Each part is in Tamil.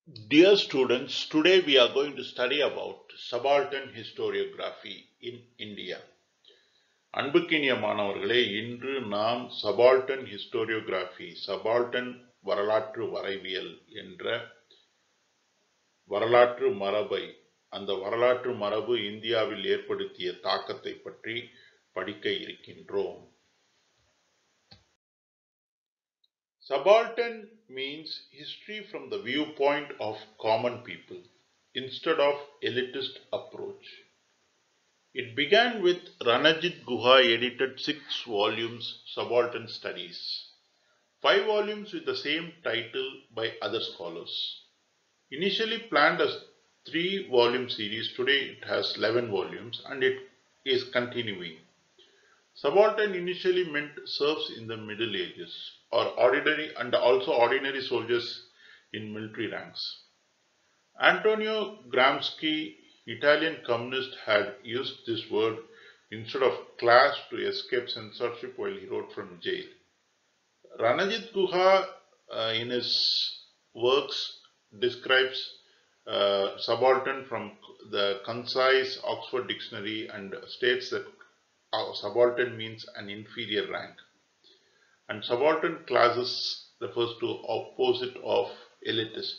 Dear students, today we are going to study about subaltern historiography in India. அன்புக்கினிய மாணவர்களே, இன்று நாம் சபால்டன் ஹிஸ்டோரியோகிராஃபி, சபால்டன் வரலாற்று வரைவியல் என்ற வரலாற்று மரபை, அந்த வரலாற்று மரபு இந்தியாவில் ஏற்படுத்திய தாக்கத்தை பற்றி படிக்க இருக்கின்றோம். Subaltern means history from the viewpoint of common people instead of elitist approach. It began with Ranajit Guha edited 6 volumes Subaltern Studies, 5 volumes with the same title by other scholars. Initially planned as 3-volume series, today it has 11 volumes and it is continuing. Subaltern initially meant serfs in the Middle Ages or ordinary and also ordinary soldiers in military ranks. Antonio Gramsci, Italian communist, had used this word instead of class to escape censorship while he wrote from jail. Ranajit Guha in his works describes subaltern from the concise Oxford Dictionary and states that subaltern means an inferior rank, and subaltern classes refers to opposite of elitist.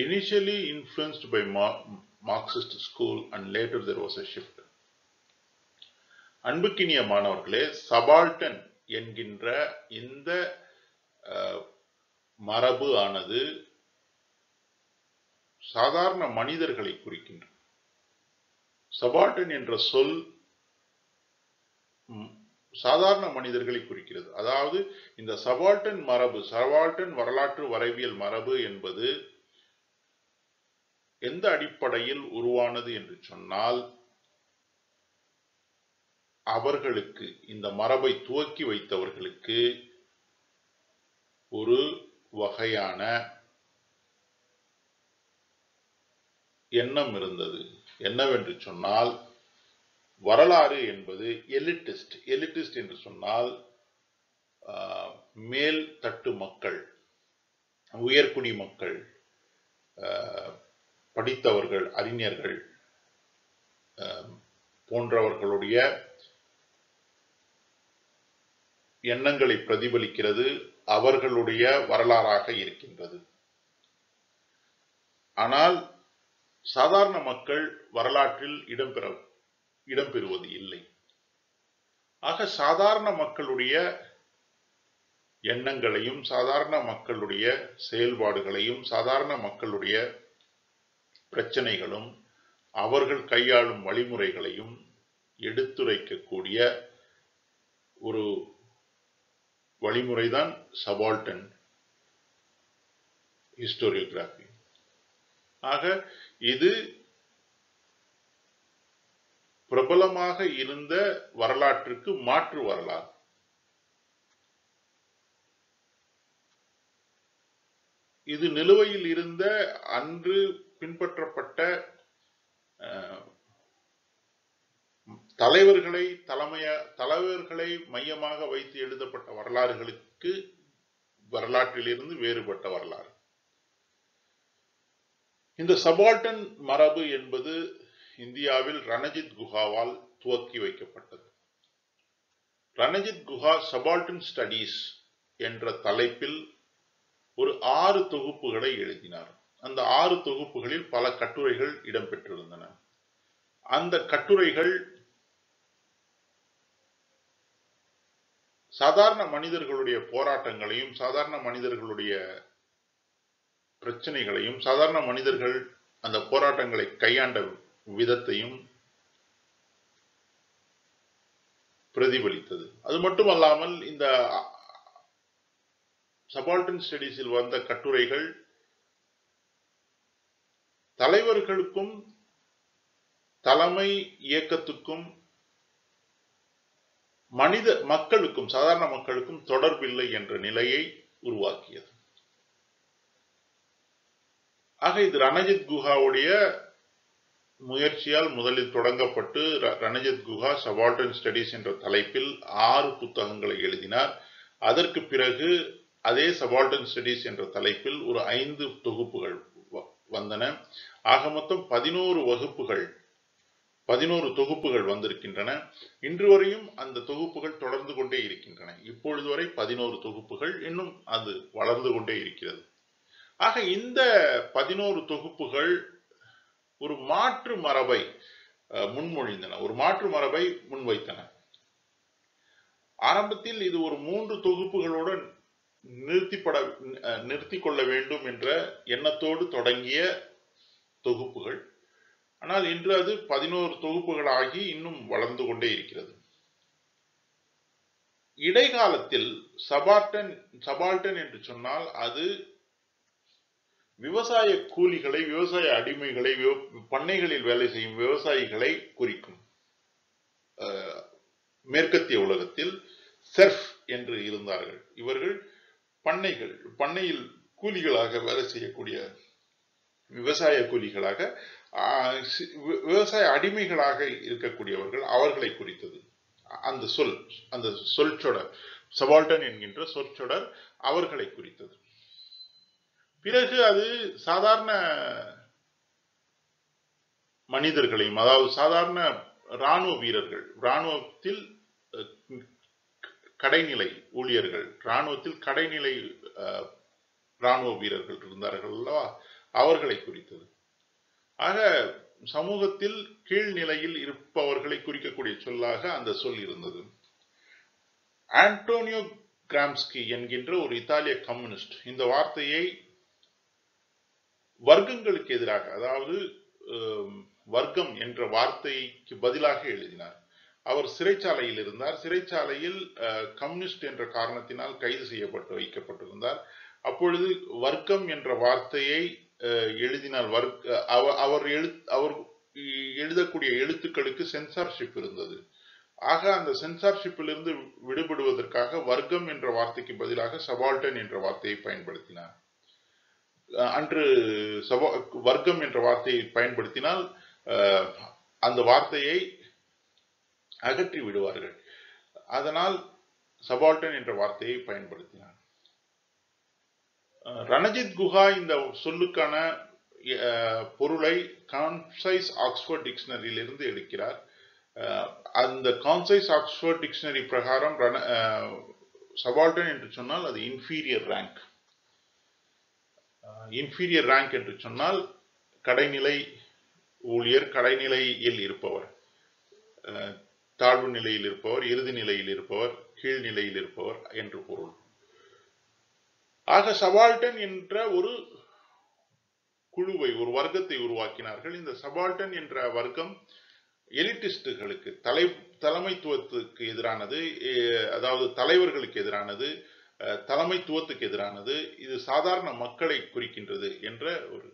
Initially influenced by Marxist school and later there was a shift. அன்புக்கினிய மாணவர்களே, சபால்டன் என்கின்ற இந்த மரபு ஆனது சாதாரண மனிதர்களை குறிக்கின்றது. சபால்டன் என்ற சொல் சாதாரண மனிதர்களை குறிக்கிறது. அதாவது இந்த சபால்டன் மரபு, சபால்டன் வரலாற்று வரைவியல் மரபு என்பது எந்த அடிப்படையில் உருவானது என்று சொன்னால், அவர்களுக்கு, இந்த மரபை துவக்கி வைத்தவர்களுக்கு ஒரு வகையான எண்ணம் இருந்தது. என்னவென்று சொன்னால், வரலாறு என்பது எலிட்டிஸ்ட் என்று சொன்னால் மேல் தட்டு மக்கள், உயர்குடி மக்கள், படித்தவர்கள், அறிஞர்கள் போன்றவர்களுடைய எண்ணங்களை பிரதிபலிக்கிறது, அவர்களுடைய வரலாறாக இருக்கின்றது. ஆனால் சாதாரண மக்கள் வரலாற்றில் இடம்பெறுவது இல்லை. ஆக சாதாரண மக்களுடைய எண்ணங்களையும், சாதாரண மக்களுடைய செயல்பாடுகளையும், சாதாரண மக்களுடைய பிரச்சனைகளும், அவர்கள் கையாளும் வழிமுறைகளையும் எடுத்துரைக்கக்கூடிய ஒரு வழிமுறைதான் சபால்டன் ஹிஸ்டோரியோகிராஃபி. ஆக இது பிரபலமாக இருந்த வரலாற்றுக்கு மாற்று வரலாறு. இது நிலுவையில் இருந்த, அன்று பின்பற்றப்பட்ட தலைவர்களை மையமாக வைத்து எழுதப்பட்ட வரலாற்றிலிருந்து வேறுபட்ட வரலாறு. இந்த சபால்டன் மரபு என்பது இந்தியாவில் ரணஜித் குஹாவால் துவக்கி வைக்கப்பட்டது. ரணஜித் குஹா சபால்டன் ஸ்டடீஸ் என்ற தலைப்பில் ஒரு 6 தொகுப்புகளை எழுதினார். அந்த 6 தொகுப்புகளில் பல கட்டுரைகள் இடம்பெற்றிருந்தன. அந்த கட்டுரைகள் சாதாரண மனிதர்களுடைய போராட்டங்களையும், சாதாரண மனிதர்களுடைய பிரச்சனைகளையும், சாதாரண மனிதர்கள் அந்த போராட்டங்களை கையாண்ட விதத்தையும் பிரதிபலித்தது. அது மட்டுமல்லாமல் இந்த சபால்டன் ஸ்டடீஸில் வந்த கட்டுரைகள் தலைவர்களுக்கும் தலைமை இயக்கத்துக்கும் மக்களுக்கும், சாதாரண மக்களுக்கும் தொடர்பில்லை என்ற நிலையை உருவாக்கியது. ஆக இது ரணஜித் குஹாவுடைய முயற்சியால் முதலில் தொடங்கப்பட்டு, ரணஜித் குஹா சபால்டன் ஸ்டடீஸ் என்ற தலைப்பில் 6 புத்தகங்களை எழுதினார். அதற்கு பிறகு அதே சபால்டன் ஸ்டடீஸ் என்ற தலைப்பில் ஒரு 5 தொகுப்புகள் வந்தன. ஆக மொத்தம் 11 வகுப்புகள் 11 தொகுப்புகள் வந்திருக்கின்றன. இன்று வரையும் அந்த தொகுப்புகள் தொடர்ந்து கொண்டே இருக்கின்றன. இப்பொழுது வரை 11 தொகுப்புகள், இன்னும் அது வளர்ந்து கொண்டே இருக்கிறது. ஆக இந்த 11 தொகுப்புகள் ஒரு மாற்று மரபை முன்மொழிந்தன, ஒரு மாற்று மரபை முன்வைத்தன. ஆரம்பத்தில் இது ஒரு 3 தொகுப்புகளுடன் நிறுத்திக் கொள்ள வேண்டும் என்ற எண்ணத்தோடு தொடங்கிய தொகுப்புகள். ஆனால் இன்று அது 11 தொகுப்புகளாகி இன்னும் வளர்ந்து கொண்டே இருக்கிறது. இடைக்காலத்தில் சபால்டன் என்று சொன்னால் அது விவசாய கூலிகளை, விவசாய அடிமைகளை, பண்ணைகளில் வேலை செய்யும் விவசாயிகளை குறிக்கும். மேற்கத்திய உலகத்தில் செர்ஃப் என்று இருந்தார்கள். இவர்கள் பண்ணையில் கூலிகளாக வேலை செய்யக்கூடிய விவசாய கூலிகளாக, விவசாய அடிமைகளாக இருக்கக்கூடியவர்கள், அவர்களை குறித்தது அந்த சொற்றொடர். சபால்டன் என்கின்ற சொற்றொடர் அவர்களை குறித்தது. பிறகு அது சாதாரண மனிதர்களையும், அதாவது சாதாரண இராணுவ வீரர்கள், இராணுவத்தில் கடைநிலை ஊழியர்கள், இராணுவத்தில் கடைநிலை இராணுவ வீரர்கள் இருந்தார்கள் அல்லவா, அவர்களை குறித்தது. ஆக சமூகத்தில் கீழ்நிலையில் இருப்பவர்களை குறிக்கக்கூடிய சொல்லாக அந்த சொல் இருந்தது. ஆண்டோனியோ கிராம்ஸ்கி என்கின்ற ஒரு இத்தாலிய கம்யூனிஸ்ட் இந்த வார்த்தையை வர்க்கங்களுக்கு எதிராக, அதாவது வர்க்கம் என்ற வார்த்தைக்கு பதிலாக எழுதினார். அவர் சிறைச்சாலையில் இருந்தார். சிறைச்சாலையில் கம்யூனிஸ்ட் என்ற காரணத்தினால் கைது செய்யப்பட்டு வைக்கப்பட்டிருந்தார். அப்பொழுது வர்க்கம் என்ற வார்த்தையை எழுதினால் அவர் எழுதக்கூடிய எழுத்துக்களுக்கு சென்சார்ஷிப் இருந்தது. ஆக அந்த சென்சார்ஷிப்பில் இருந்து விடுபடுவதற்காக வர்க்கம் என்ற வார்த்தைக்கு பதிலாக சபால்டன் என்ற வார்த்தையை பயன்படுத்தினார். அன்று வர்க்கம் என்ற வார்த்தையை பயன்படுத்தினால் அந்த வார்த்தையை அகற்றி விடுவார்கள். அதனால் சபால்டன் என்ற வார்த்தையை பயன்படுத்தினார். ரணஜித் குஹா இந்த சொல்லுக்கான பொருளை கான்சைஸ் ஆக்ஸ்போர்ட் டிக்ஷனரியில் இருந்து எடுக்கிறார். அந்த கான்சைஸ் ஆக்ஸ்போர்ட் டிக்ஷனரி பிரகாரம் சபால்டன் என்று சொன்னால் அது இன்ஃபீரியர் ரேங்க். இன்ஃபீரியர் ரேங்க் என்று சொன்னால் கடைநிலை ஊழியர், கடைநிலையில் இருப்பவர், தாழ்வு நிலையில் இருப்பவர், இறுதி நிலையில் இருப்பவர், கீழ்நிலையில் இருப்பவர் என்று பொருள். ஆக சபால்டன் என்ற ஒரு குழுவை, ஒரு வர்க்கத்தை உருவாக்கினார்கள். இந்த சபால்டன் என்ற வர்க்கம் எலிட்டிஸ்டுகளுக்கு, தலைமைத்துவத்துக்கு எதிரானது, அதாவது தலைவர்களுக்கு எதிரானது, தலைமைத்துவத்துக்கு எதிரானது. இது சாதாரண மக்களை குறிக்கின்றது என்ற ஒரு.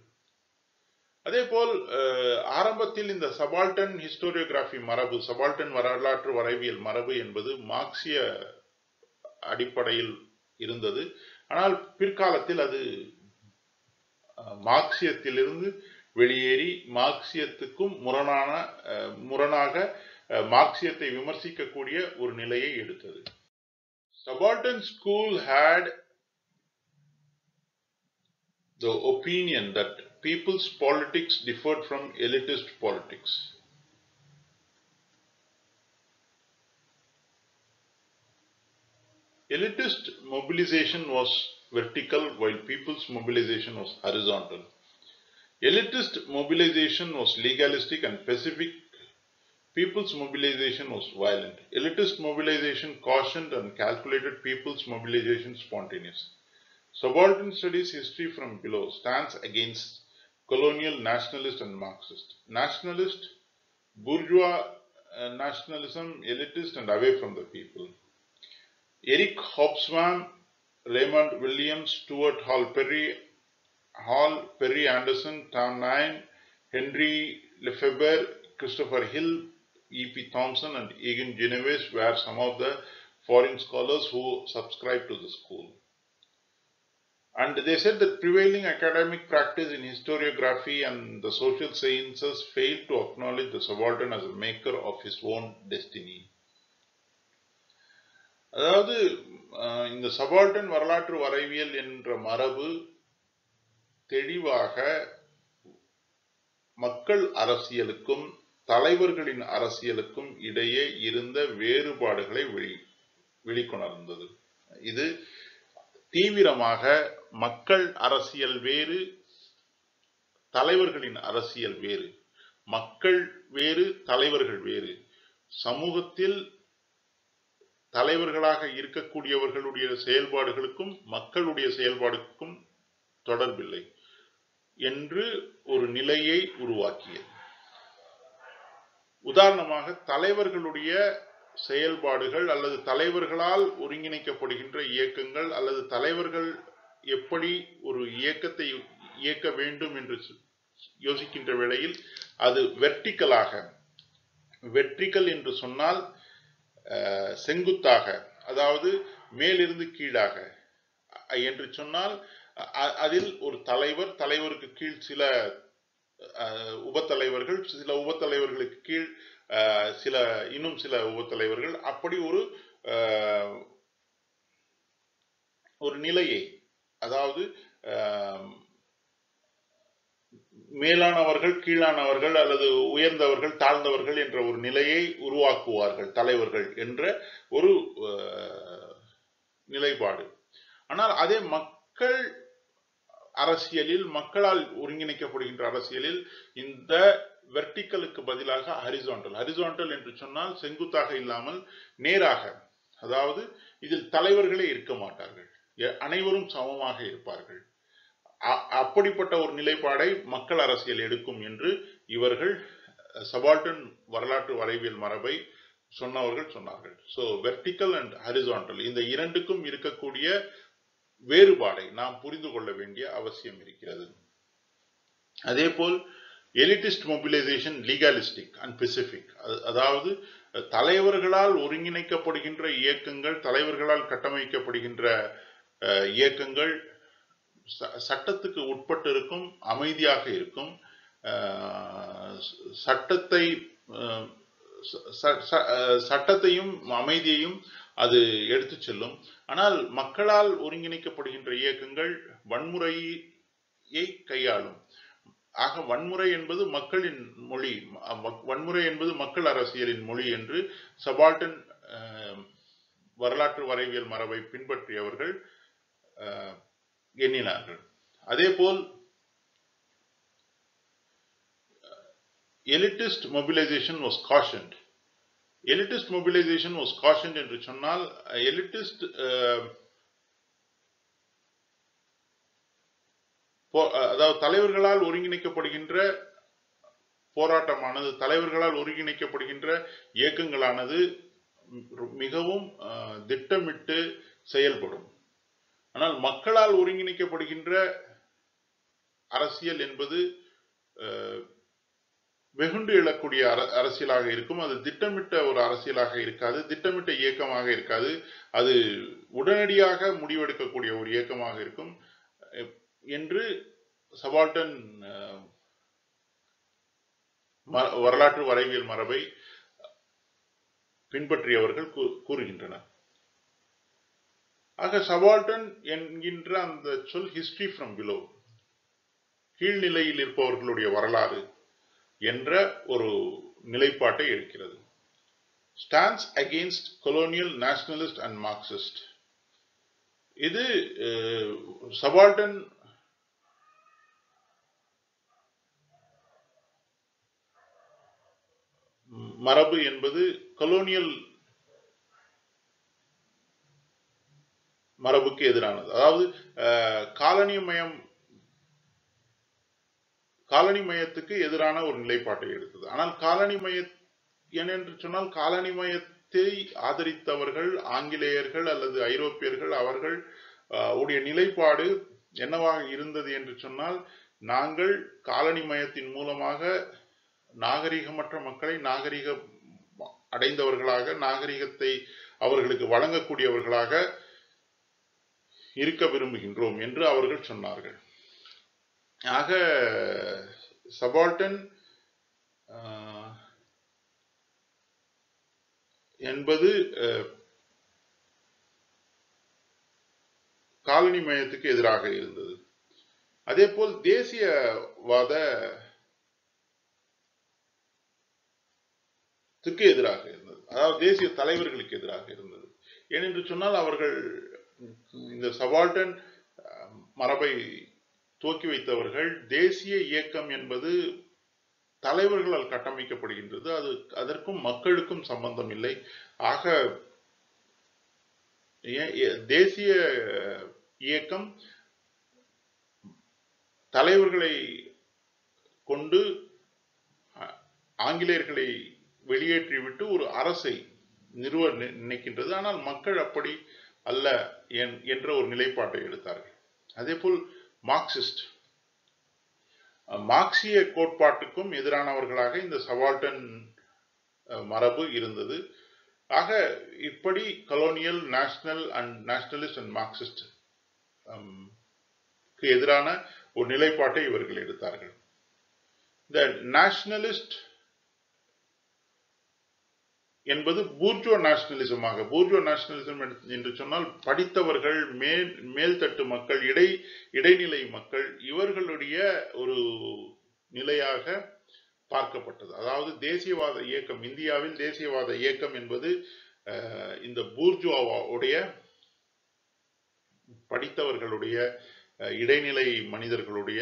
அதே போல் ஆரம்பத்தில் இந்த சபால்டன் ஹிஸ்டோரியோகிராபி மரபு, சபால்டன் வரலாற்று வரைவியல் மரபு என்பது மார்க்சிய அடிப்படையில் இருந்தது. ஆனால் பிற்காலத்தில் அது மார்க்சியத்திலிருந்து வெளியேறி மார்க்சியத்துக்கும் முரணாக மார்க்சியத்தை விமர்சிக்கக்கூடிய ஒரு நிலையை எடுத்தது. Subaltern school had the opinion that people's politics differed from elitist politics. Elitist mobilization was vertical while people's mobilization was horizontal. Elitist mobilization was legalistic and pacific. People's mobilization was violent. Elitist mobilization cautioned and calculated, people's mobilization spontaneous. Subaltern studies history from below stands against colonial nationalist and Marxist. Nationalist, bourgeois nationalism, elitist and away from the people. Eric Hobsbawm, Raymond Williams, Stuart Hall Perry Anderson, Tom Nine, Henry Lefebvre, Christopher Hill, E.P. Thompson and Egan Genovese were some of the foreign scholars who subscribed to the school. And they said that prevailing academic practice in historiography and the social sciences failed to acknowledge the subaltern as a maker of his own destiny. அதாவது இந்த சபால்டன் வரலாற்று வரைவியல் என்ற மரபு தெளிவாக மக்கள் அரசியலுக்கும் தலைவர்களின் அரசியலுக்கும் இடையே இருந்த வேறுபாடுகளை வெளிக்கொணர்ந்தது. இது தீவிரமாக மக்கள் அரசியல் வேறு, தலைவர்களின் அரசியல் வேறு, மக்கள் வேறு, தலைவர்கள் வேறு, சமூகத்தில் தலைவர்களாக இருக்கக்கூடியவர்களுடைய செயல்பாடுகளுக்கும் மக்களுடைய செயல்பாடுக்கும் தொடர்பில்லை என்று ஒரு நிலையை உருவாக்கியது. உதாரணமாக தலைவர்களுடைய செயல்பாடுகள் அல்லது தலைவர்களால் ஒருங்கிணைக்கப்படுகின்ற இயக்கங்கள் அல்லது தலைவர்கள் எப்படி ஒரு இயக்கத்தை இயக்க வேண்டும் என்று யோசிக்கின்ற வேளையில் அது வெர்டிக்கல் என்று சொன்னால் செங்குத்தாக, அதாவது மேலிருந்து கீழாக என்று சொன்னால் அதில் ஒரு தலைவருக்கு கீழ் சில உபத்தலைவர்கள், சில உபத்தலைவர்களுக்கு கீழ் இன்னும் சில உபத்தலைவர்கள், அப்படி ஒரு நிலையை, அதாவது மேலானவர்கள் கீழானவர்கள் அல்லது உயர்ந்தவர்கள் தாழ்ந்தவர்கள் என்ற ஒரு நிலையை உருவாக்குவார்கள் தலைவர்கள் என்ற ஒரு நிலைப்பாடு. ஆனால் அதே மக்கள் அரசியலில், மக்களால் ஒருங்கிணைக்கப்படுகின்ற அரசியலில் இந்த வெர்டிக்கலுக்கு பதிலாக ஹரிசாண்டல் என்று சொன்னால் செங்குத்தாக இல்லாமல் நேராக, அதாவது இதில் தலைவர்களே இருக்க மாட்டார்கள், அனைவரும் சமமாக இருப்பார்கள். அப்படிப்பட்ட ஒரு நிலைப்பாடை மக்கள் அரசியல் எடுக்கும் என்று இவர்கள் சபால்டன் வரலாற்று வரைவியல் மரபை சொன்னார்கள். சோ வெர்டிக்கல் அண்ட் ஹரிசாண்டல் இந்த இரண்டுக்கும் இருக்கக்கூடிய வேறுபாடை நாம் புரிந்து கொள்ள வேண்டிய அவசியம் இருக்கிறது. அதேபோல் elitist mobilisation, legalistic and Pacific, அதாவது தலைவர்களால் ஒருங்கிணைக்கப்படுகின்ற இயக்கங்கள், தலைவர்களால் கட்டமைக்கப்படுகின்ற இயக்கங்கள் சட்டத்துக்கு உட்பட்டு இருக்கும், அமைதியாக இருக்கும், சட்டத்தையும் அமைதியையும் அது எடுத்து செல்லும். ஆனால் மக்களால் ஒருங்கிணைக்கப்படுகின்ற இயக்கங்கள் வன்முறையை கையாளும். ஆக வன்முறை என்பது மக்களின் மொழி, வன்முறை என்பது மக்கள் அரசியலின் மொழி என்று சபால்டன் வரலாற்று வரைவியல் மரபை பின்பற்றியவர்கள் எண்ணினார்கள். அதேபோல் elitist mobilization was cautioned. elitist mobilization was cautioned என்று சொன்னால் elitist அதாவது தலைவர்களால் ஒருங்கிணைக்கப்படுகின்ற போராட்டமானது, தலைவர்களால் ஒருங்கிணைக்கப்படுகின்ற இயக்கங்களானது மிகவும் திட்டமிட்டு செயல்படும். ஆனால் மக்களால் ஒருங்கிணைக்கப்படுகின்ற அரசியல் என்பது வெகுண்டு எழக்கூடிய அரசியலாக இருக்கும். அது திட்டமிட்ட ஒரு அரசியலாக இருக்காது, திட்டமிட்ட இயக்கமாக இருக்காது, அது உடனடியாக முடிவெடுக்கக்கூடிய ஒரு இயக்கமாக இருக்கும் என்று சபால்டன் வரலாற்று வரைவியல் மரபை பின்பற்றியவர்கள் கூறுகின்றனர். ஆக சபால்டன் என்கின்ற அந்த சொல் ஹிஸ்டரி ஃப்ரம் பிலோ, கீழ்நிலையில் இருப்பவர்களுடைய வரலாறு என்ற ஒரு நிலைப்பாட்டை எடுக்கிறது. Stands against colonial, nationalist and Marxist. இது சபால்டன் மரபு என்பது கொலோனியல் மரபுக்கு எதிரானது. அதாவது காலனிமயத்துக்கு எதிரான ஒரு நிலைப்பாட்டை எடுத்தது. ஆனால் ஏனென்று சொன்னால் காலனிமயத்தை ஆதரித்தவர்கள் ஆங்கிலேயர்கள் அல்லது ஐரோப்பியர்கள். அவர்கள் உடைய நிலைப்பாடு என்னவாக இருந்தது என்று சொன்னால், நாங்கள் காலனிமயத்தின் மூலமாக நாகரிகமற்ற மக்களை நாகரிகம் அடைந்தவர்களாக, நாகரிகத்தை அவர்களுக்கு வழங்கக்கூடியவர்களாக இருக்க விரும்புகின்றோம் என்று அவர்கள் சொன்னார்கள். ஆக சபால்டன் என்பது காலனிமயத்துக்கு எதிராக இருந்தது. அதே போல் தேசியவாத எதிராக இருந்தது. அதாவது தேசிய தலைவர்களுக்கு எதிராக இருந்தது. ஏனென்று சொன்னால் அவர்கள் இந்த சபால்டன் மரபை துவக்கி வைத்தவர்கள். தேசிய இயக்கம் என்பது தலைவர்களால் கட்டமைக்கப்படுகின்றது. அதற்கும் மக்களுக்கும் சம்பந்தம் இல்லை. ஆக தேசிய இயக்கம் தலைவர்களை கொண்டு ஆங்கிலேயர்களை வெளியேற்றிவிட்டு ஒரு அரசை நிறுவ நினைக்கின்றது. ஆனால் மக்கள் அப்படி அல்ல என்ற ஒரு நிலைப்பாட்டை எடுத்தார்கள். அதேபோல் மார்க்சிய கோட்பாட்டுக்கும் எதிரானவர்களாக இந்த சபால்டன் மரபு இருந்தது. ஆக இப்படி கலோனியல், நேஷனலிஸ்ட் அண்ட் மார்க்சிஸ்ட் எதிரான ஒரு நிலைப்பாட்டை இவர்கள் எடுத்தார்கள். இந்த நேஷனலிஸ்ட் என்பது பூர்ஜுவா நேஷனலிசம் என்று சொன்னால் படித்தவர்கள், மேல்தட்டு மக்கள், இடைநிலை மக்கள், இவர்களுடைய ஒரு நிலையாக பார்க்கப்பட்டது. அதாவது தேசியவாத இயக்கம், இந்தியாவில் தேசியவாத இயக்கம் என்பது இந்த பூர்ஜுவாவுடைய படித்தவர்களுடைய இடைநிலை மனிதர்களுடைய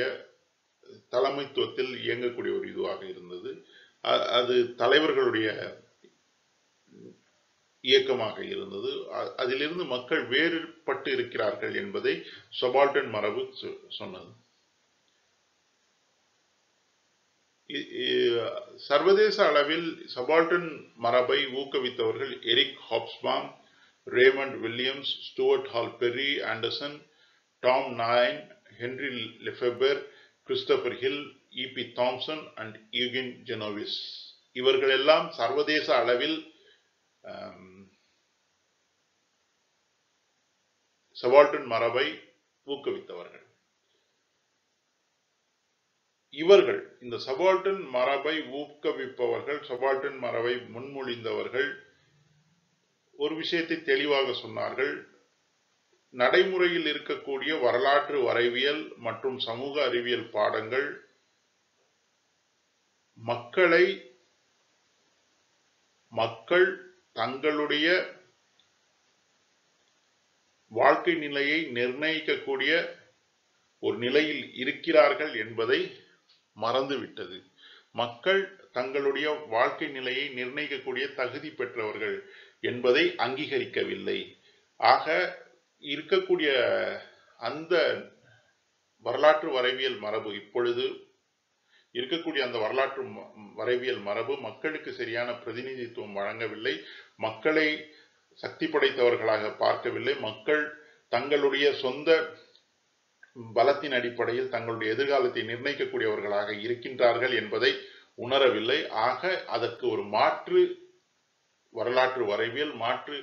தலைமைத்துவத்தில் இயங்கக்கூடிய ஒரு இதுவாக இருந்தது. அது தலைவர்களுடைய இயக்கமாக இருந்தது. அதிலிருந்து மக்கள் வேறுபட்டு இருக்கிறார்கள் என்பதை சபால்டன் மரபு சொன்னது. சர்வதேச அளவில் சபால்டன் மரபை ஊக்குவித்தவர்கள் Eric Hobsbawm, Raymond Williams, Stuart Hall Perry Anderson, Tom நாயன், Henri Lefebvre, Christopher Hill, E P. Thompson and Eugene Genovese. இவர்கள் எல்லாம் சர்வதேச அளவில் சபால்டன் மரபை ஊக்குவித்தவர்கள். இவர்கள் இந்த சபால்டன் மரபை ஊக்குவிப்பவர்கள், சபால்டன் மரபை முன்மொழிந்தவர்கள் ஒரு விஷயத்தை தெளிவாக சொன்னார்கள். நடைமுறையில் இருக்கக்கூடிய வரலாற்று வரைவியல் மற்றும் சமூக அறிவியல் பாடங்கள் மக்கள் தங்களுடைய வாழ்க்கை நிலையை நிர்ணயிக்கக்கூடிய ஒரு நிலையில் இருக்கிறார்கள் என்பதை மறந்துவிட்டது. மக்கள் தங்களுடைய வாழ்க்கை நிலையை நிர்ணயிக்கக்கூடிய தகுதி பெற்றவர்கள் என்பதை அங்கீகரிக்கவில்லை. ஆக இருக்கக்கூடிய அந்த வரலாற்று வரைவியல் மரபு, இப்பொழுது இருக்கக்கூடிய அந்த வரலாற்று வரைவியல் மரபு மக்களுக்கு சரியான பிரதிநிதித்துவம் வழங்கவில்லை. மக்களை சக்தி படைத்தவர்களாக பார்க்கவில்லை. மக்கள் தங்களுடைய சொந்த பலத்தின் அடிப்படையில் தங்களுடைய எதிர்காலத்தை நிர்ணயிக்கக்கூடியவர்களாக இருக்கின்றார்கள் என்பதை உணரவில்லை. ஆக அதற்கு ஒரு மாற்று வரலாற்று வரைவியல், மாற்று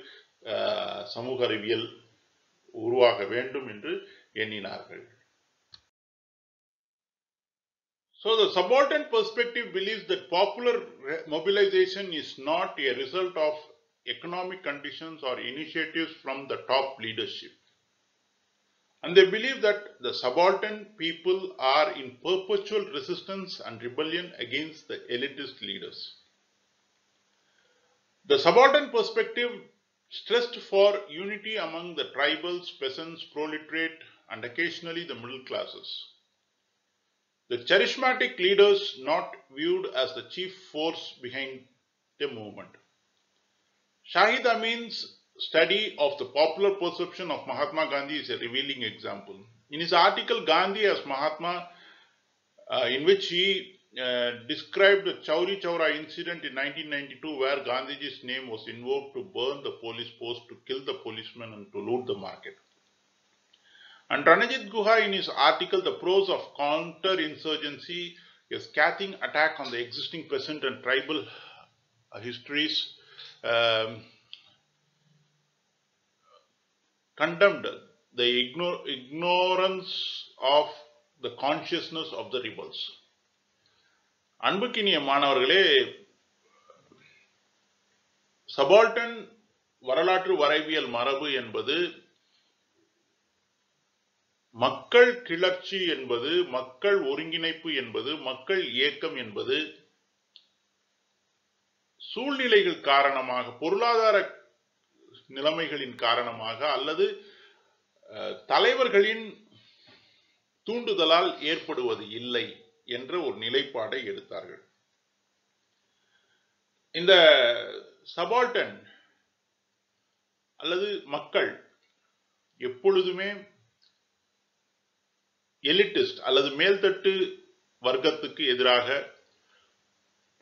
சமூக அறிவியல் உருவாக வேண்டும் என்று எண்ணினார்கள். So the subaltern perspective believes that popular mobilization is not a result of economic conditions or initiatives from the top leadership. And they believe that the subaltern people are in perpetual resistance and rebellion against the elitist leaders. The subaltern perspective stressed for unity among the tribals, peasants, proletariat, and occasionally the middle classes. The charismatic leaders not viewed as the chief force behind the movement. Shahid Amin's study of the popular perception of Mahatma Gandhi is a revealing example. In his article Gandhi as Mahatma, in which he described the Chauri Chaura incident in 1992, where Gandhiji's name was invoked to burn the police post, to kill the policemen and to loot the market. And Ranajit Guha, in his article The Pros of Counter-Insurgency, a scathing attack on the existing present and tribal histories, condemned the ignorance of the consciousness of the rebels. அன்புக்கினிய மாணவர்களே, சபால்டன் வரலாற்று வரைவியல் மரபு என்பது மக்கள் கிளர்ச்சி என்பது, மக்கள் ஒருங்கிணைப்பு என்பது, மக்கள் இயக்கம் என்பது சூழ்நிலைகள் காரணமாக, பொருளாதார நிலைமைகளின் காரணமாக அல்லது தலைவர்களின் தூண்டுதலால் ஏற்படுவது இல்லை என்ற ஒரு நிலைப்பாடை எடுத்தார்கள். இந்த சபால்டன் அல்லது மக்கள் எப்பொழுதுமே எலிட்டிஸ்ட் அல்லது மேல்தட்டு வர்க்கத்துக்கு எதிராக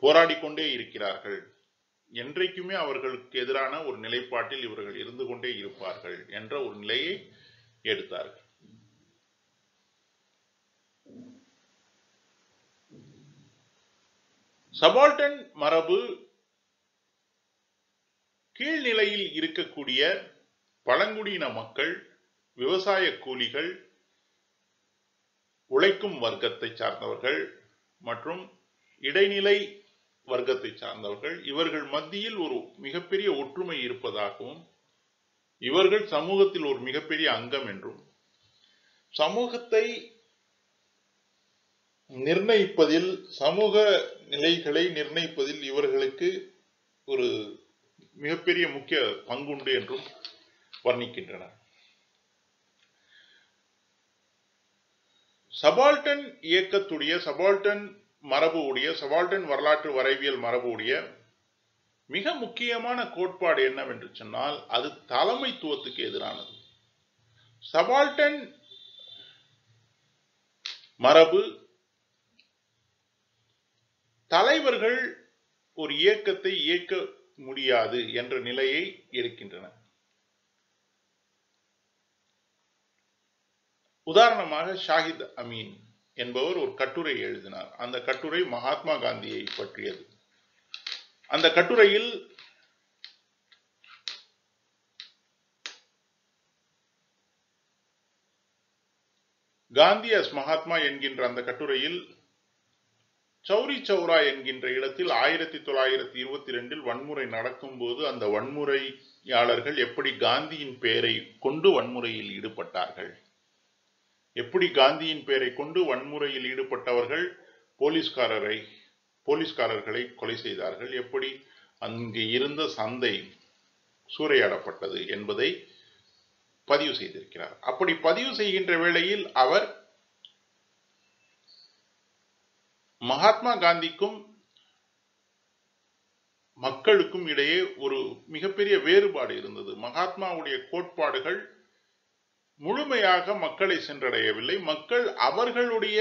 போராடிக்கொண்டே இருக்கிறார்கள். என்றைக்குமே அவர்களுக்கு எதிரான ஒரு நிலைப்பாட்டில் இவர்கள் இருந்து கொண்டே இருப்பார்கள் என்ற ஒரு நிலையை எடுத்தார்கள். சபால்டன் மரபு கீழ்நிலையில் இருக்கக்கூடிய பழங்குடியின மக்கள், விவசாய கூலிகள், உழைக்கும் வர்க்கத்தை சார்ந்தவர்கள் மற்றும் இடைநிலை வர்க்கத்தை சார்ந்தவர்கள், இவர்கள் மத்தியில் ஒரு மிகப்பெரிய ஒற்றுமை இருப்பதாகவும், இவர்கள் சமூகத்தில் ஒரு மிகப்பெரிய அங்கம் என்றும், சமூகத்தை நிர்ணயிப்பதில், சமூக நிலைகளை நிர்ணயிப்பதில் இவர்களுக்கு ஒரு மிகப்பெரிய முக்கிய பங்குண்டு என்றும் வர்ணிக்கின்றனர். சபால்டன் இயக்கத்துடைய, சபால்டன் மரபு உடைய, சபால்டன் வரலாற்று வரைவியல் மரபு உடைய மிக முக்கியமான கோட்பாடு என்னவென்று சொன்னால், அது தலைமைத்துவத்துக்கு எதிரானது. சபால்டன் மரபு தலைவர்கள் ஒரு இயக்கத்தை இயக்க முடியாது என்ற நிலையை எடுக்கின்றன. உதாரணமாக ஷாஹித் அமீன் என்பவர் ஒரு கட்டுரை எழுதினார். அந்த கட்டுரை மகாத்மா காந்தியை பற்றியது. அந்த கட்டுரையில் காந்தி அஸ் மகாத்மா என்கின்ற அந்த கட்டுரையில் சௌரி சௌரா என்கின்ற இடத்தில் 1922 வன்முறை நடக்கும் போது அந்த வன்முறையாளர்கள் எப்படி காந்தியின் பெயரை கொண்டு வன்முறையில் ஈடுபட்டார்கள், எப்படி காந்தியின் பெயரை கொண்டு வன்முறையில் ஈடுபட்டவர்கள் போலீஸ்காரர்களை கொலை செய்தார்கள், எப்படி அங்கு இருந்த சந்தை சூறையாடப்பட்டது என்பதை பதிவு செய்திருக்கிறார். அப்படி பதிவு செய்கின்ற வேளையில் அவர் மகாத்மா காந்திக்கும் மக்களுக்கும் இடையே ஒரு மிகப்பெரிய வேறுபாடு இருந்தது. மகாத்மாவுடைய கோட்பாடுகள் முழுமையாக மக்களை சென்றடையவில்லை. மக்கள் அவர்களுடைய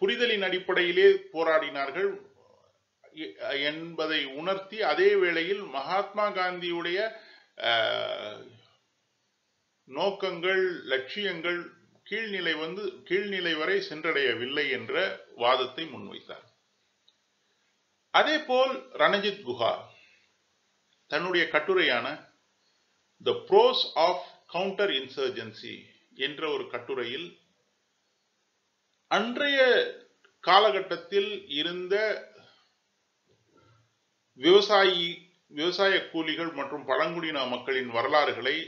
புரிதலின் அடிப்படையிலே போராடினார்கள் என்பதை உணர்த்தி, அதே வேளையில் மகாத்மா காந்தியுடைய நோக்கங்கள், லட்சியங்கள் கீழ்நிலை வரை சென்றடையவில்லை என்ற வாதத்தை முன்வைத்தார். அதே போல் ரணஜித் குஹா தன்னுடைய கட்டுரையான தி ப்ரோஸ் ஆஃப் கவுண்டர் இன்சர்ஜென்சி என்ற ஒரு கட்டுரையில் அன்றைய காலகட்டத்தில் இருந்த விவசாய கூலிகள் மற்றும் பழங்குடியின மக்களின் வரலாறுகளை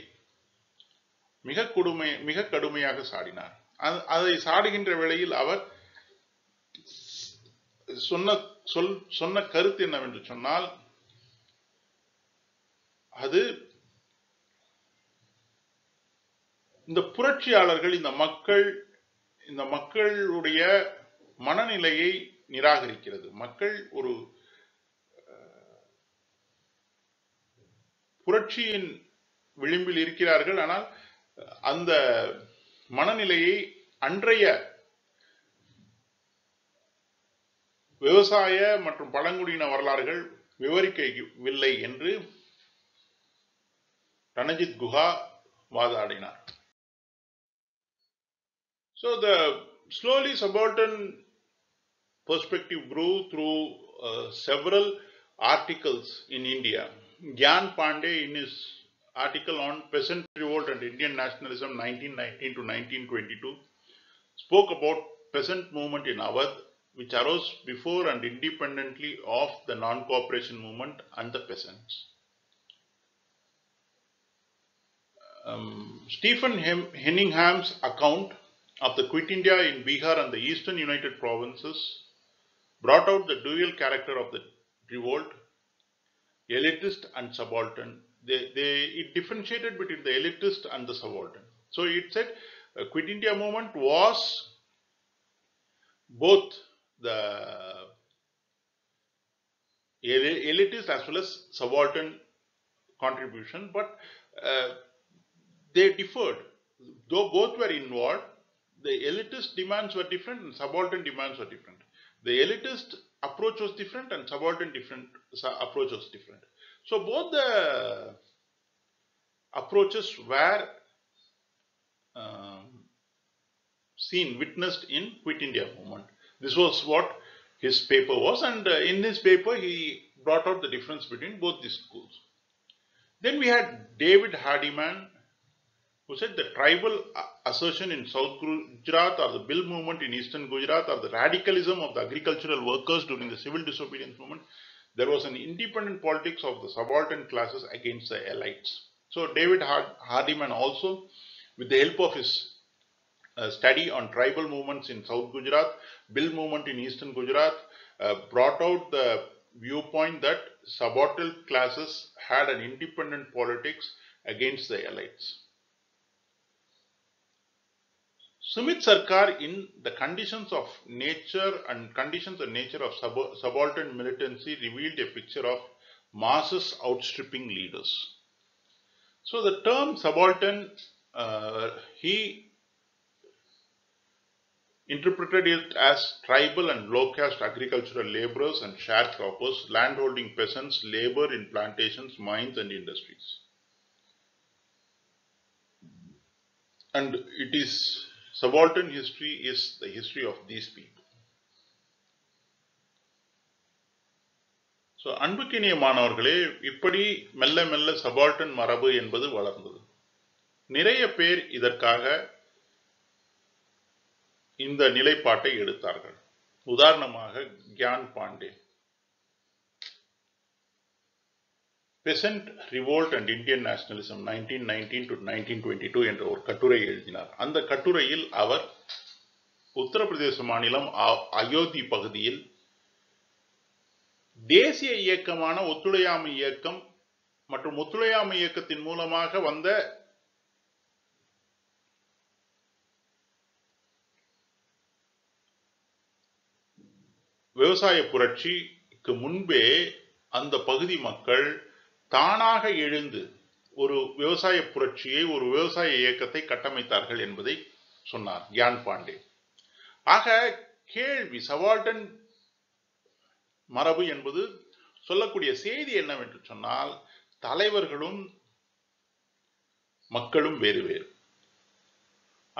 மிக கடுமையாக சாடினார். அதை சாடுகின்ற வேளையில் அவர் சொன்ன கருத்து என்னவென்று சொன்னால், அது இந்த புரட்சியாளர்கள் இந்த மக்களுடைய மனநிலையை நிராகரிக்கிறது. மக்கள் ஒரு புரட்சியின் விளிம்பில் இருக்கிறார்கள். ஆனால் அந்த மனநிலையை அன்றைய விவசாய மற்றும் பழங்குடியின வரலாறுகள் விவரிக்கவில்லை என்று Ranajit Guha வாதாடினார். So the slowly subaltern perspective grew through several articles in India. Gyan Pandey, in his article on peasant revolt and Indian nationalism 1919 to 1922, spoke about peasant movement in Awadh, which arose before and independently of the non-cooperation movement and the peasants. Stephen Henningham's account of the Quit India in Bihar and the eastern United Provinces brought out the dual character of the revolt, elitist and subaltern. It differentiated between the elitist and the subaltern. So it said Quit India movement was both the elitist as well as subaltern contribution, but they differed. Though both were involved, the elitist demands were different and subaltern demands were different. The elitist approach was different and subaltern approach was different. So both the approaches were witnessed in Quit India movement. This was what his paper was, and in his paper he brought out the difference between both these schools. Then we had David Hardiman, who said the tribal assertion in South Gujarat or the Bill movement in Eastern Gujarat or the radicalism of the agricultural workers during the civil disobedience movement, there was an independent politics of the subaltern classes against the elites. So David Hardiman also, with the help of his study on tribal movements in South Gujarat, Bill movement in Eastern Gujarat, brought out the viewpoint that subaltern classes had an independent politics against the elites. Sumit Sarkar, in the conditions of nature and nature of subaltern militancy, revealed a picture of masses outstripping leaders. So the term subaltern, he interpreted it as tribal and low caste agricultural laborers and sharecroppers, landholding peasants, labor in plantations, mines, and industries. And it is subaltern history is the history of these people. So அன்புக்கினிய மாணவர்களே, இப்படி மெல்ல மெல்ல சபால்டன் மரபு என்பது வளர்ந்தது. நிறைய பேர் இதற்காக இந்த நிலைப்பாட்டை எடுத்தார்கள். உதாரணமாக Gyan Pandey Besant revolt and Indian nationalism 1919 to 1922 என்ற ஒரு கட்டுரை எழுதினார். அந்த கட்டுரையில் அவர் உத்தரப்பிரதேச மாநிலம் அயோத்தி பகுதியில் தேசிய இயக்கமான ஒத்துழையாமை இயக்கம் மற்றும் ஒத்துழையாமை இயக்கத்தின் மூலமாக வந்த விவசாய புரட்சிக்கு முன்பே அந்த பகுதி மக்கள் தானாக எழுந்து ஒரு விவசாய புரட்சியை, ஒரு விவசாய இயக்கத்தை கட்டமைத்தார்கள் என்பதை சொன்னார் கியான் பாண்டே. ஆக கேள்வி, சபால்டன் மரபு என்பது சொல்லக்கூடிய செய்தி என்னவென்று சொன்னால், தலைவர்களும் மக்களும் வேறு வேறு.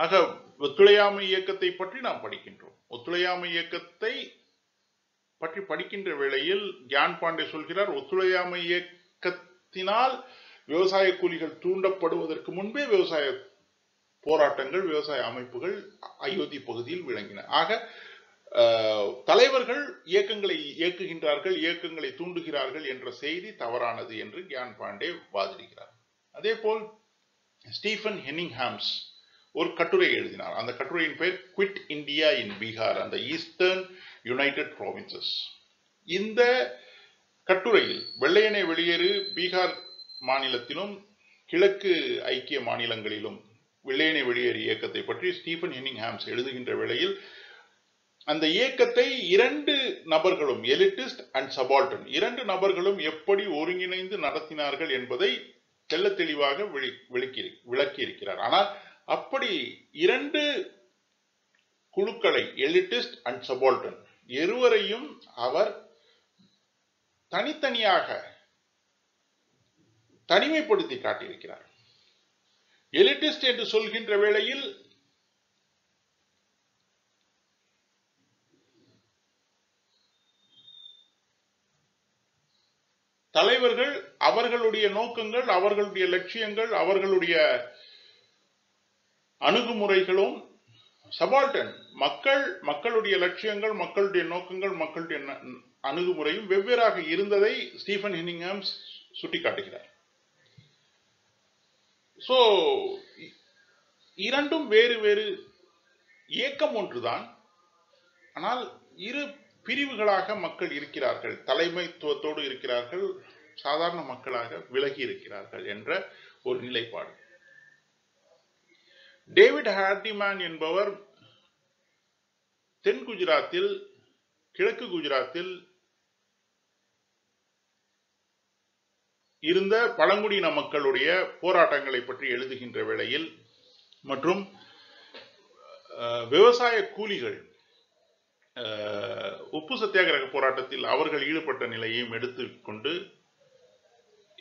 ஆக ஒத்துழையாமை இயக்கத்தை பற்றி நாம் படிக்கின்றோம். ஒத்துழையாமை இயக்கத்தை பற்றி படிக்கின்ற வேளையில் கியான் பாண்டே சொல்கிறார், ஒத்துழையாமை இயக்கத்தினால் விவசாய கூலிகள் தூண்டப்படுவதற்கு முன்பே விவசாய போராட்டங்கள், விவசாய அமைப்புகள் அயோத்தி பகுதியில் விளங்கின. ஆக தலைவர்கள் இயக்கங்களை இயக்குகின்றார்கள், இயக்கங்களை தூண்டுகிறார்கள் என்ற செய்தி தவறானது என்று கியான் பாண்டே வாதிடுகிறார். அதே போல் ஸ்டீஃபன் ஹெனிங்ஹாம்ஸ் ஒரு கட்டுரை எழுதினார். அந்த கட்டுரையின் பெயர் குவிட் இந்தியா இன் பீகார் அந்த ஈஸ்டர்ன் யுனைடெட் ப்ராவின்சஸ். இந்த கட்டுரையில் வெள்ளையனே வெளியேறு பீகார் மாநிலத்திலும் கிழக்கு ஐக்கிய மாநிலங்களிலும் வெள்ளையனே வெளியேறு இயக்கத்தை பற்றி ஸ்டீஃபன் ஹெனிங்ஹாம்ஸ் எழுதுகின்ற வேளையில் அந்த இயக்கத்தை இரண்டு நபர்களும், எலிட்டிஸ்ட் அண்ட் சபால்டன், இரண்டு நபர்களும் எப்படி ஒருங்கிணைந்து நடத்தினார்கள் என்பதை தெள்ள தெளிவாக விளக்கி இருக்கிறார். ஆனால் அப்படி இரண்டு குழுக்களை, எலிட்டிஸ்ட் அண்ட் சபால்டன், இருவரையும் அவர் தனித்தனியாக தனிமைப்படுத்தி காட்டியிருக்கிறார். எலிட்டிஸ்ட் என்று சொல்கின்ற வேளையில் தலைவர்கள் அவர்களுடைய நோக்கங்கள், அவர்களுடைய லட்சியங்கள், அவர்களுடைய அணுகுமுறைகளும், சபால்டன் மக்களுடைய லட்சியங்கள், மக்களுடைய நோக்கங்கள், மக்களுடைய அணுகுமுறையும் வெவ்வேறாக இருந்ததை ஸ்டீஃபன் ஹெனிங்ஹாம்ஸ் சுட்டிக்காட்டுகிறார். சோ இரண்டும் வேறு வேறு இயக்கம் ஒன்றுதான், ஆனால் இரு பிரிவுகளாக மக்கள் இருக்கிறார்கள், தலைமைத்துவத்தோடு இருக்கிறார்கள், சாதாரண மக்களாக விலகி இருக்கிறார்கள் என்ற ஒரு நிலைப்பாடு. டேவிட் ஹார்டிமேன் என்பவர் தென் குஜராத்தில், கிழக்கு குஜராத்தில் இருந்த பழங்குடியின மக்களுடைய போராட்டங்களை பற்றி எழுதுகின்ற வேளையில் மற்றும் விவசாய கூலிகள் உப்பு சத்தியாகிரக போராட்டத்தில் அவர்கள் ஈடுபட்ட நிலையையும் எடுத்துக்கொண்டு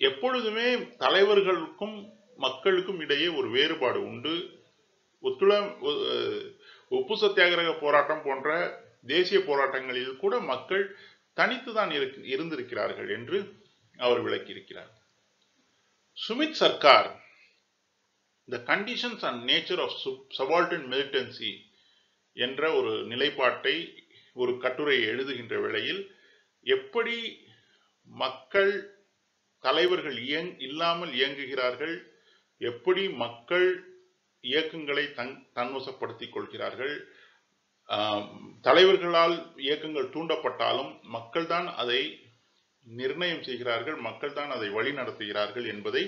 எப்பொழுதுமே தலைவர்களுக்கும் மக்களுக்கும் இடையே ஒரு வேறுபாடு உண்டு. உப்பு சத்தியாகிரக போராட்டம் போன்ற தேசிய போராட்டங்களில் கூட மக்கள் தனித்துதான் இருந்திருக்கிறார்கள் என்று அவர் விளக்கியிருக்கிறார். Sumit Sarkar The Conditions and Nature of Subaltern Militancy என்ற ஒரு நிலைப்பாட்டை, ஒரு கட்டுரையை எழுதுகின்ற வேளையில் எப்படி மக்கள் தலைவர்கள் இல்லாமல் இயங்குகிறார்கள், எப்படி மக்கள் இயக்கங்களை தன்வசப்படுத்திக் கொள்கிறார்கள், தலைவர்களால் இயக்கங்கள் தூண்டப்பட்டாலும் மக்கள் தான் அதை நிர்ணயம் செய்கிறார்கள், மக்கள் தான் அதை வழி நடத்துகிறார்கள் என்பதை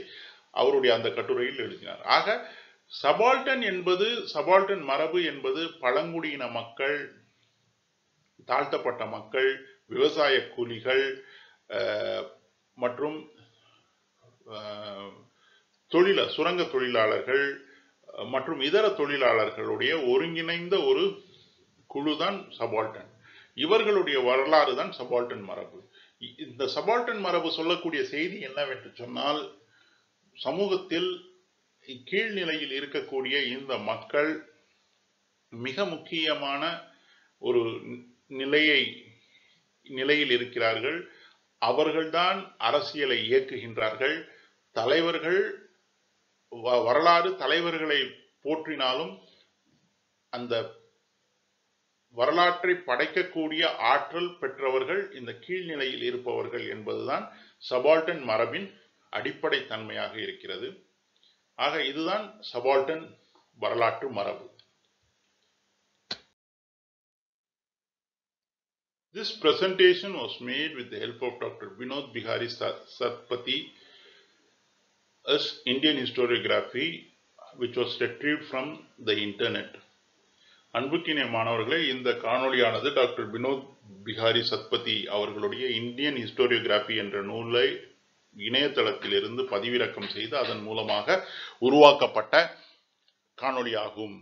அவருடைய அந்த கட்டுரையில் எழுதினார். ஆக சபால்டன் மரபு என்பது பழங்குடியின மக்கள், தாழ்த்தப்பட்ட மக்கள், விவசாய கூலிகள் மற்றும் சுரங்க தொழிலாளர்கள் மற்றும் இதர தொழிலாளர்களுடைய ஒருங்கிணைந்த ஒரு குழுதான் சபால்டன். இவர்களுடைய வரலாறு தான் சபால்டன் மரபு. இந்த சபால்டன் மரபு சொல்லக்கூடிய செய்தி என்னவென்று சொன்னால், சமூகத்தில் கீழ்நிலையில் இருக்கக்கூடிய இந்த மக்கள் மிக முக்கியமான ஒரு நிலையில் இருக்கிறார்கள். அவர்கள்தான் அரசியலை இயக்குகின்றார்கள். தலைவர்கள் வரலாறு தலைவர்களை போற்றினாலும் அந்த வரலாற்றை படைக்கக்கூடிய ஆற்றல் பெற்றவர்கள் இந்த கீழ்நிலையில் இருப்பவர்கள் என்பதுதான் சபால்டன் மரபின் அடிப்படை தன்மையாக இருக்கிறது. ஆக இதுதான் சபால்டன் வரலாற்று மரபு. This presentation was made with the help of Dr. Vinod Bihari Satpathy as Indian historiography, which was retrieved from the internet. அன்புக்கினிய மாணவர்களே, இந்த காணொளியானது டாக்டர் வினோத் பிஹாரி சத்பதி அவர்களுடைய இந்தியன் ஹிஸ்டோரியோகிராஃபி என்ற நூலை இணையதளத்திலிருந்து பதிவிறக்கம் செய்து அதன் மூலமாக உருவாக்கப்பட்ட காணொளியாகும்.